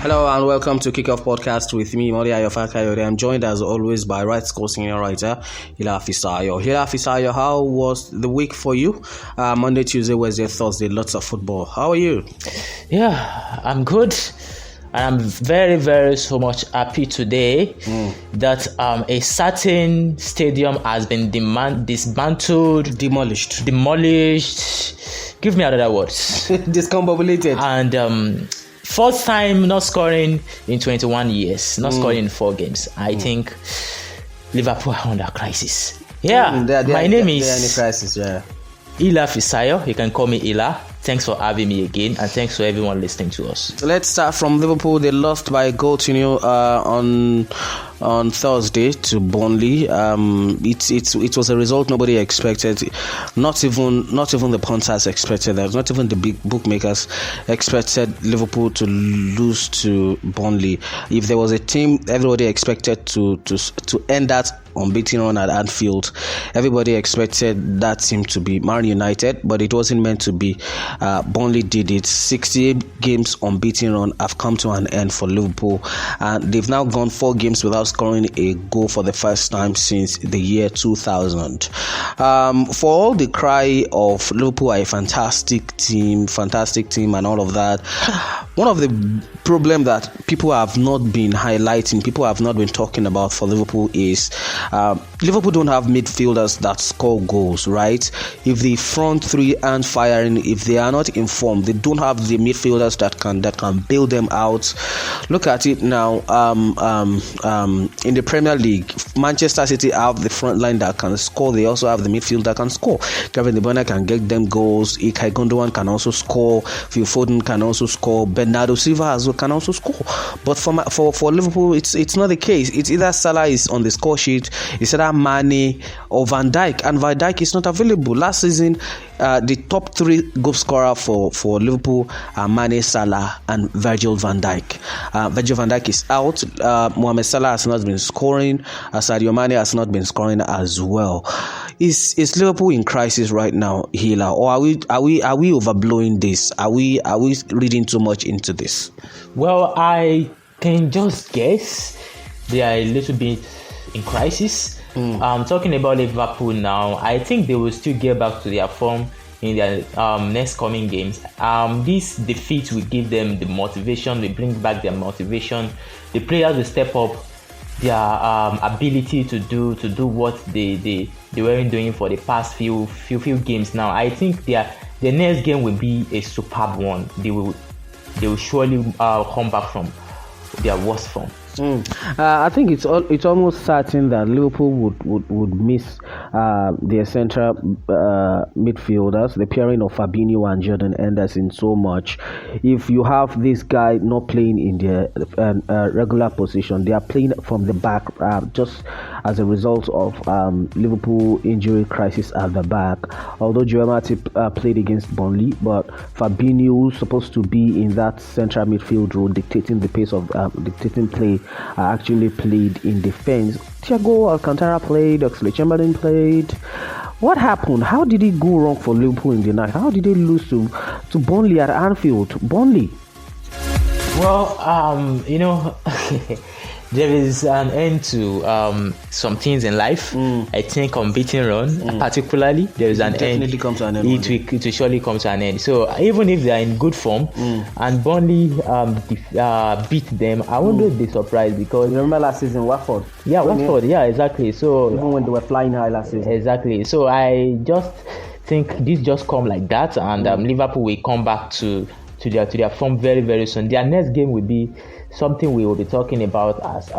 Hello and welcome to Kickoff Podcast with me, Mori Ayofakayode. I'm joined as always by Right School senior writer, Hila Fisayo. Hila Fisayo, how was the week for you? Monday, Tuesday, Wednesday, Thursday, lots of football. How are you? Yeah, I'm good. And I'm very, very so much happy today that a certain stadium has been dismantled, Demolished. Give me another word. Discombobulated. And first time not scoring in 21 years, not scoring in 4 games. I think Liverpool are under crisis. Yeah, my name is They're in a crisis, yeah. Hila Fisayo. You can call me Hila. Thanks for having me again, and thanks to everyone listening to us. Let's start from Liverpool. They lost by a goal to nil on Thursday to Burnley. It was a result nobody expected. Not even the punters expected that. Not even the big bookmakers expected Liverpool to lose to Burnley. If there was a team everybody expected to end that unbeaten run at Anfield, everybody expected that team to be Man United, but it wasn't meant to be. Burnley did it. 68 games unbeaten run have come to an end for Liverpool, and they've now gone 4 games without scoring a goal for the first time since the year 2000. For all the cry of Liverpool are a fantastic team and all of that, one of the problem that people have not been highlighting, people have not been talking about for Liverpool is Liverpool don't have midfielders that score goals, right? If the front three aren't firing, if they are not informed, they don't have the midfielders that can bail them out. Look at it now. In the Premier League, Manchester City have the front line that can score. They also have the midfield that can score. Kevin De Bruyne can get them goals. Ilkay Gundogan can also score. Phil Foden can also score. Bernardo Silva as well can also score. But for Liverpool, it's not the case. It's either Salah is on the score sheet, it's either Mane or Van Dijk, and Van Dijk is not available. Last season, the top 3 goal scorer for Liverpool are Mane, Salah, and Virgil van Dijk. Virgil van Dijk is out. Mohamed Salah has not been scoring. Sadio Mane has not been scoring as well. Is Liverpool in crisis right now, Hila, or are we overblowing this? Are we reading too much into this? Well, I can just guess they are a little bit in crisis. Talking about Liverpool now, I think they will still get back to their form in their next coming games. This defeat will give them the motivation, will bring back their motivation. The players will step up their ability to do what they weren't doing for the past few games now. I think their next game will be a superb one. They will surely come back from their worst form. I think it's almost certain that Liverpool would miss their central midfielders, the pairing of Fabinho and Jordan Henderson, so much. If you have this guy not playing in their regular position, they are playing from the back just as a result of Liverpool injury crisis at the back. Although Joel Matip played against Burnley, but Fabinho, who's supposed to be in that central midfield role, dictating the pace of dictating play, actually played in defense. Thiago Alcantara played, Oxlade-Chamberlain played. What happened? How did it go wrong for Liverpool in the night? How did they lose to Burnley at Anfield? Burnley. Well, there is an end to some things in life. I think unbeaten run, particularly, there is an end. Come to an end. It will surely come to an end. So even if they are in good form and Burnley beat them, I won't be surprised because remember last season, Watford. Yeah, Watford. Yeah, exactly. So even when they were flying high last season. Exactly. So I just think this just come like that, and Liverpool will come back to their form very, very soon. Their next game will be something we will be talking about as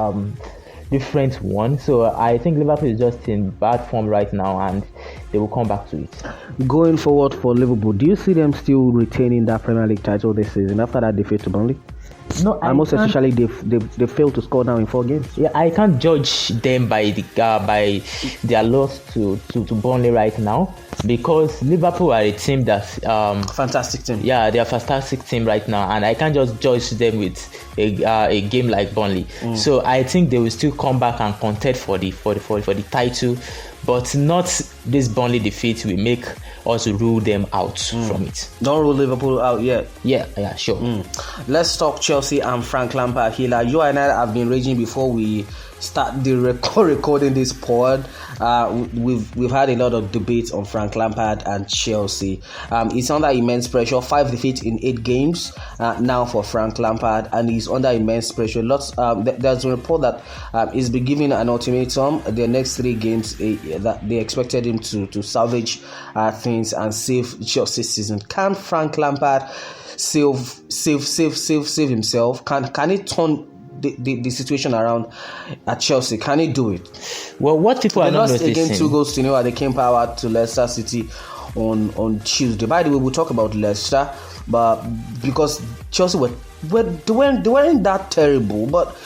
different one. So I think Liverpool is just in bad form right now, and they will come back to it. Going forward for Liverpool, do you see them still retaining that Premier League title this season after that defeat to Burnley? No, and most especially they failed to score now in 4 games. Yeah, I can't judge them by their loss to Burnley right now, because Liverpool are a team that fantastic team. Yeah, they are a fantastic team right now, and I can't just judge them with a game like Burnley. So I think they will still come back and contend for the title, but not this Burnley defeat will make also rule them out from it. Don't rule Liverpool out yet. Yeah, sure. Let's talk Chelsea and Frank Lampard. Hila, you and I have been raging before we start the recording this pod. We've had a lot of debates on Frank Lampard and Chelsea. He's under immense pressure. 5 defeats in 8 games now for Frank Lampard, and he's under immense pressure. There's a report that he's been given an ultimatum. The next 3 games that they expected him to salvage things and save Chelsea's season. Can Frank Lampard save himself? Can he turn the situation around at Chelsea? Can he do it? Well, what people are not noticing, again 2-0 they came power to Leicester City on Tuesday. By the way, we'll talk about Leicester, but because Chelsea they weren't that terrible, but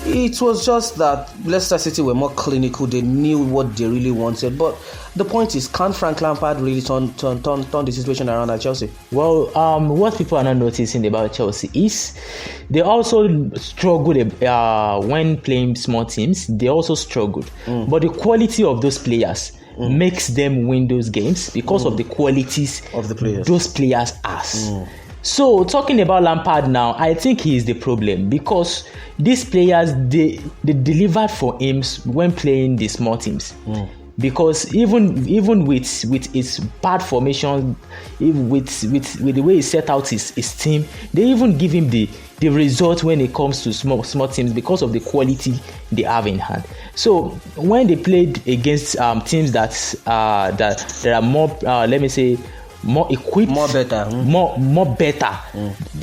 it was just that Leicester City were more clinical. They knew what they really wanted. But the point is, can Frank Lampard really turn the situation around at Chelsea? Well, what people are not noticing about Chelsea is they also struggled when playing small teams. They also struggled. But the quality of those players makes them win those games because of the qualities of the players those players have. So talking about Lampard now, I think he is the problem because these players they delivered for him when playing the small teams. Because even with his bad formation, with the way he set out his team, they even give him the result when it comes to small teams because of the quality they have in hand. So when they played against teams that are more let me say more equipped, more better.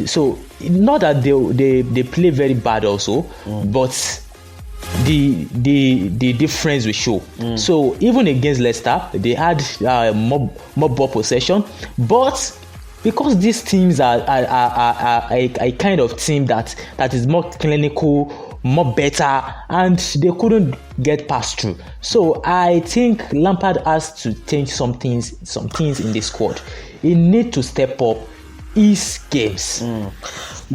So not that they play very bad also, but the difference will show. So even against Leicester, they had more ball possession, but because these teams are a kind of team that is more clinical, more better, and they couldn't get past through. So I think Lampard has to change some things in the squad. He need to step up his games.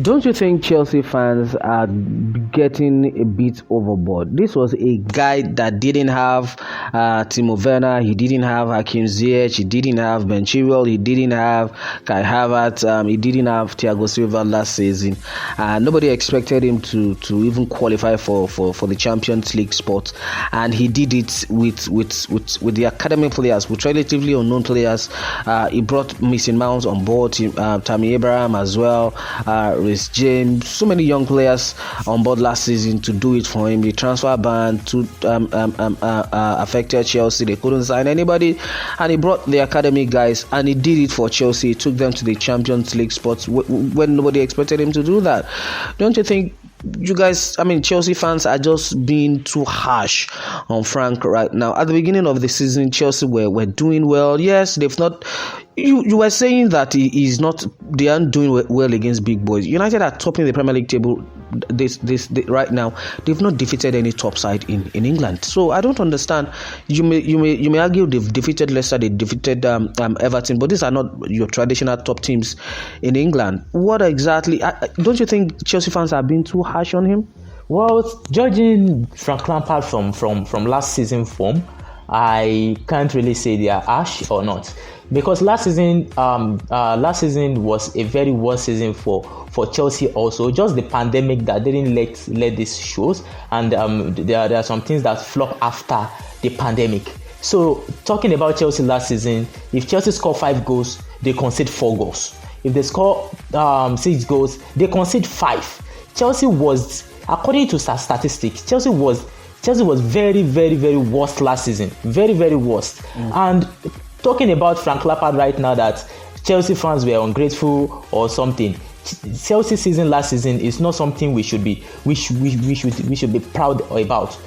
Don't you think Chelsea fans are getting a bit overboard? This was a guy that didn't have Timo Werner, he didn't have Hakim Ziyech, he didn't have Ben Chilwell, he didn't have Kai Havertz, he didn't have Thiago Silva last season. Nobody expected him to even qualify for the Champions League spot, and he did it with the academy players, with relatively unknown players. He brought Mason Mount on board, Tammy Abraham as well, Reece James, so many young players on board last season to do it for him. The transfer ban affected Chelsea. They couldn't sign anybody, and he brought the academy guys, and he did it for Chelsea. He took them to the Champions League spots when nobody expected him to do that. Don't you think you guys, Chelsea fans are just being too harsh on Frank right now? At the beginning of the season, Chelsea were doing well. Yes, they've not. You were saying that they aren't doing well against big boys. United are topping the Premier League table this right now. They've not defeated any top side in England. So I don't understand. You may argue they've defeated Leicester, they defeated Everton, but these are not your traditional top teams in England. What exactly? Don't you think Chelsea fans are being too harsh on him? Well, judging Frank Lampard from last season form, I can't really say they are harsh or not, because last season was a very worst season for Chelsea. Also, just the pandemic that didn't let this shows, and there are some things that flop after the pandemic. So talking about Chelsea last season, if Chelsea score 5 goals, they concede 4 goals. If they score 6 goals, they concede 5. Chelsea was, according to statistics, Chelsea was very, very, very worst last season. Very, very worst. And talking about Frank Lampard right now, that Chelsea fans were ungrateful or something. Chelsea season last season is not something we should be proud about,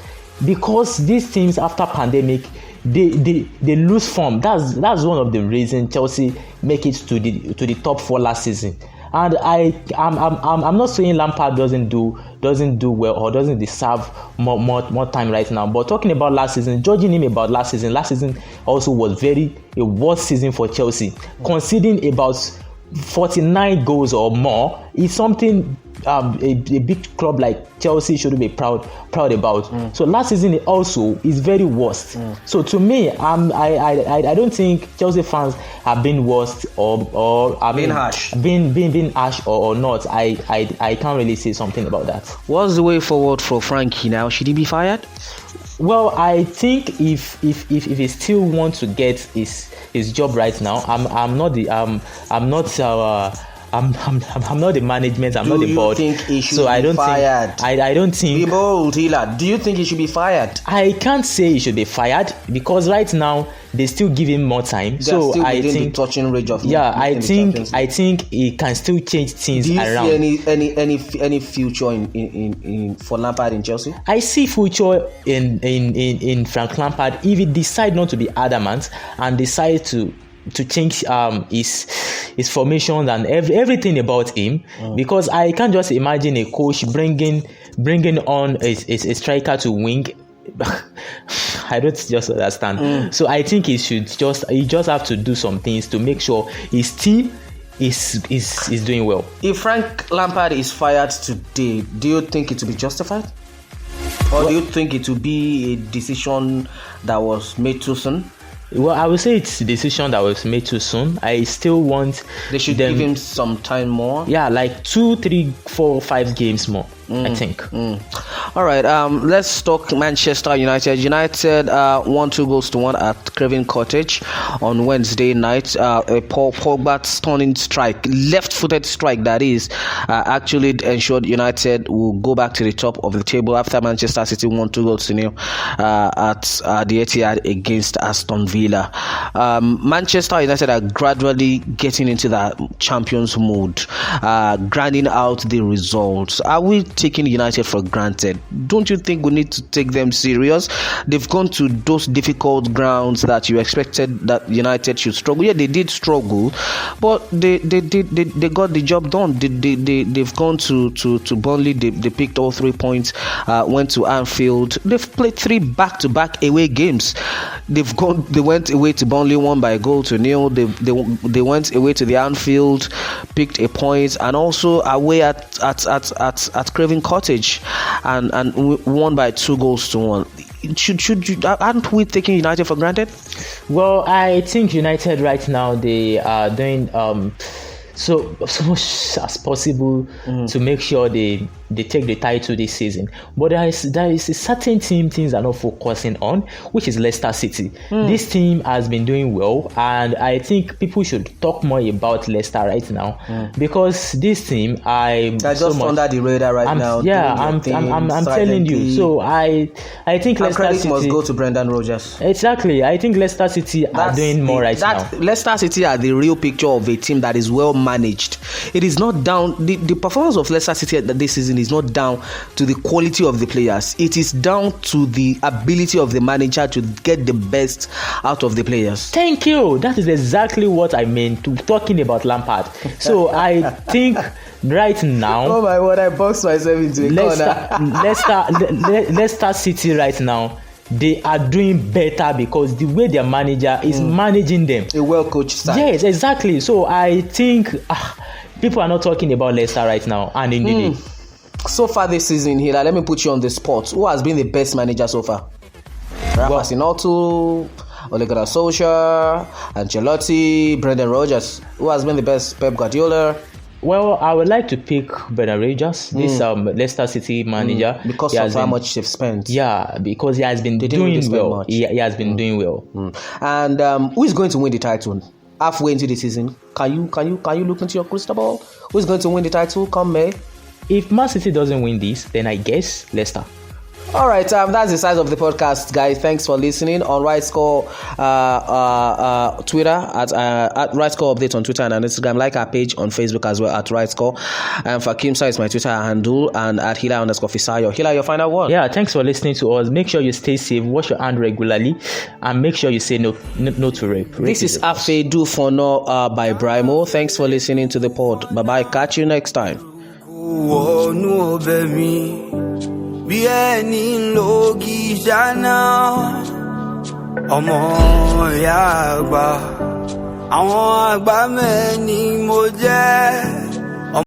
because these teams after pandemic they lose form. That's one of the reasons Chelsea make it to the top 4 last season. And I'm not saying Lampard doesn't do well or doesn't deserve more time right now. But talking about last season, judging him about last season also was a worst season for Chelsea. Conceding about 49 goals or more is something a big club like Chelsea should be proud about. So last season also is very worst. So to me, I don't think Chelsea fans have been worst or being harsh, being harsh or not. I can't really say something about that. What's the way forward for Frankie now? Should he be fired? Well, I think if he still wants to get his job right now, I'm not the management. I'm not the board. Do you think he should I be don't fired? think. I don't think. Be bold, Hila. Do you think he should be fired? I can't say he should be fired because right now they still give him more time. So I think the touching range of I think he can still change things around. Do you see any future in for Lampard in Chelsea? I see future in Frank Lampard if he decide not to be adamant and decide to change his formations and everything about him, because I can't just imagine a coach bringing on a striker to wing. I don't just understand. So I think he just have to do some things to make sure his team is doing well. If Frank Lampard is fired today, do you think it will be justified? Or do you think it will be a decision that was made too soon? Well, I would say it's a decision that was made too soon. I still want they should give him some time more. Yeah, like 2, 3, 4, 5 games more. I think. All right. Let's talk Manchester United. United won 2-1 at Craven Cottage on Wednesday night. A Paul Pogba stunning strike, left-footed strike that is, actually ensured United will go back to the top of the table after Manchester City won 2-0 at the Etihad against Aston Villa. Manchester United are gradually getting into that champions mode, grinding out the results. Are we taking United for granted? Don't you think we need to take them serious? They've gone to those difficult grounds that you expected that United should struggle. Yeah, they did struggle, but they got the job done. They've gone to Burnley. They picked all 3 points. Went to Anfield. They've played 3 back-to-back away games. They went away to Burnley, won by a goal to 0. They went away to the Anfield, picked a point, and also away at Craven Cottage, and won by 2-1. Aren't we taking United for granted? Well, I think United right now, they are doing so much as possible to make sure they take the title this season. But there is a certain team things are not focusing on, which is Leicester City. This team has been doing well, and I think people should talk more about Leicester right now, because this team, they're just under the radar right now. Yeah, I'm telling you. So I think Leicester City must go to Brendan Rodgers. Exactly. I think Leicester City are doing more right now. Leicester City are the real picture of a team that is well managed. It is not down. The performance of Leicester City this season is not down to the quality of the players. It is down to the ability of the manager to get the best out of the players. Thank you. That is exactly what I meant talking about Lampard. So I think right now, oh my word, I boxed myself into a corner. Leicester City right now, they are doing better because the way their manager is managing them. A well-coached side. Yes, exactly. So I think people are not talking about Leicester right now. And indeed, so far this season, here, let me put you on the spot. Who has been the best manager so far? Rafa Sinotu, Ole Gunnar Solskjaer, Ancelotti, Brendan Rodgers. Who has been the best? Pep Guardiola. Well, I would like to pick Brendan Rodgers, this Leicester City manager, because of how much they've spent. Yeah, because he has been doing well. He has been doing well. And who is going to win the title halfway into the season? Can you look into your crystal ball? Who is going to win the title come May? If Man City doesn't win this, then I guess Leicester. All right, that's the size of the podcast, guys. Thanks for listening. On Right Score Twitter at Right Score Update on Twitter and on Instagram. Like our page on Facebook as well at Right Score. And for Kimsa is my Twitter handle, and at Hila_Fisayo. Hila, your final word. Yeah, thanks for listening to us. Make sure you stay safe, wash your hand regularly, and make sure you say no to rape. This is Afe Do For No by Brimo. Thanks for listening to the pod. Bye bye. Catch you next time. Bí ẹni lógi ṣáná ọmọ ìyá àgbà àwọn àgbà mẹ́ni mo jẹ́.